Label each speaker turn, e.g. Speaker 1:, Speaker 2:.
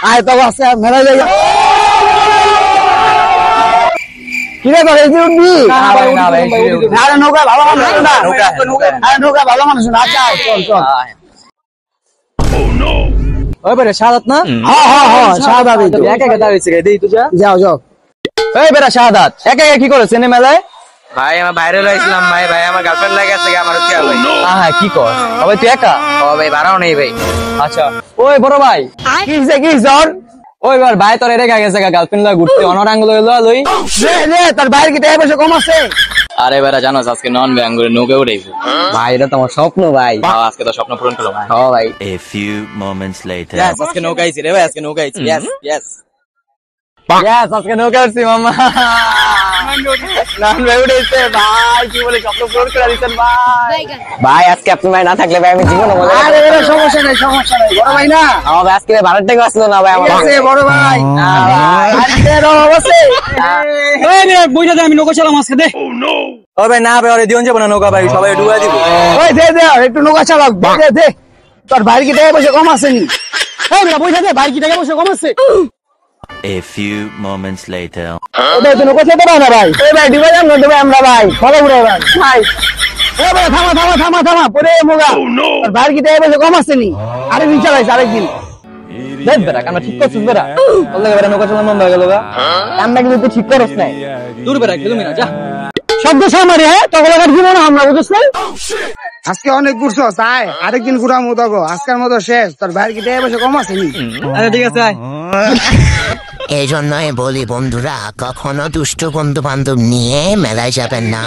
Speaker 1: আয় তো আছে মেলা যাই কি রে তোর এই যে উঠবি আরে নৌকা ভালো মানুষ না আরে নৌকা ভালো মানুষ না আচ্ছা চল চল
Speaker 2: ওই বেটা শাহাদাত না?
Speaker 1: হ্যাঁ শাহাদাত
Speaker 2: একা একা দাঁড়িয়েছে রে, দেই তো যা।
Speaker 1: যাও যাও
Speaker 2: এই বেটা শাহাদাত একা একা কি করছ এনে মেলায়?
Speaker 3: ভাই আমার বাইরে রইছিলাম ভাই আমার গার্লফ্রেন্ড লাগে আছে আমার হচ্ছে ভাই।
Speaker 2: হ্যাঁ কি কর ভাই তুই একা?
Speaker 3: ও ভাই বাড়াও নেই ভাই।
Speaker 2: আচ্ছা ওই বড় ভাই
Speaker 1: কি জন
Speaker 2: ওই বার ভাই তোর রেখে গেছে গার্লফ্রেন্ড লয় ঘুরতে অনরাঙ্গ লই
Speaker 1: রে তোর বাইরে কি টাকা পয়সা কম আছে
Speaker 3: আরে বেটা জানো আজকে নন ব্যাং করে নৌকে উঠাইছে
Speaker 2: ভাই এটা তো আমার স্বপ্ন ভাই।
Speaker 3: আজকে তো স্বপ্ন পূরণ করলো ভাই।
Speaker 2: হ্যাঁ ভাই
Speaker 4: A few moments later.
Speaker 3: Yes, আজকে নৌকা আইছি রে ভাই আজকে নৌকা আইছি yes
Speaker 2: ইয়েস আজকে নৌকা উঠছি মামা নাম ভাই উঠেছে ভাই কি বলে স্বপ্ন পূরণ করে দিতেন ভাই। ভাই আজকে আপনি ভাই না থাকলে ভাই আমি জীবনে মজা
Speaker 1: আরে এর সমস্যা নাই বড় ভাই না
Speaker 2: আমার ভাই আজকে ভাড়ার টাকা আসলো না ভাই আমার
Speaker 1: আছে বড় ভাই আরে রো আছে
Speaker 2: এই রে বইটা দে আমি নৌকা চালাম আজকে দে। ও ভাই না ভাই ওরে দিওন যাব না নৌকা ভাই সবাই ডুবাই দিব।
Speaker 1: ওই দে একটু নৌকা চালাক দে তোর বাইরে কি টাকা পয়সা কম আছে নি এই মেলা পয়সা দে বাইরে কি টাকা পয়সা কম আছে
Speaker 4: A few moments later.
Speaker 1: ওটা তো নৌকা চালাতে পারে না ভাই এই ভাই ডিবাই আমরা ভাই ফলো করে ভাই ভাই এই ভাই থামা পরে মোগা তোর বাইরে কি টাকা পয়সা কম আছে নি আরেকদিন চালাইছ আরেকদিন
Speaker 2: দেখ বেটা কামটা ঠিক করছিস বেটা বললে বেটা নৌকা চালানো বন্ধ হয়ে গেল গা কামটা কিন্তু তুই ঠিক করছ নাই দূর বেটা খেলুমি না যা
Speaker 1: শব্দ সামারে হ্যাঁ তখন দিব না আমরা বুঝছ না আজকে অনেক ঘুরছ তাই আরেকদিন ঘুরামু তগো আজকের মতো শেষ তোর বাইরে কি টাকা পয়সা কম আছে নি
Speaker 2: আচ্ছা ঠিক আছে আয়।
Speaker 5: এই জন্যই বলি বন্ধুরা কখনো দুষ্ট বন্ধু বান্ধব নিয়ে মেলায় যাবেন না।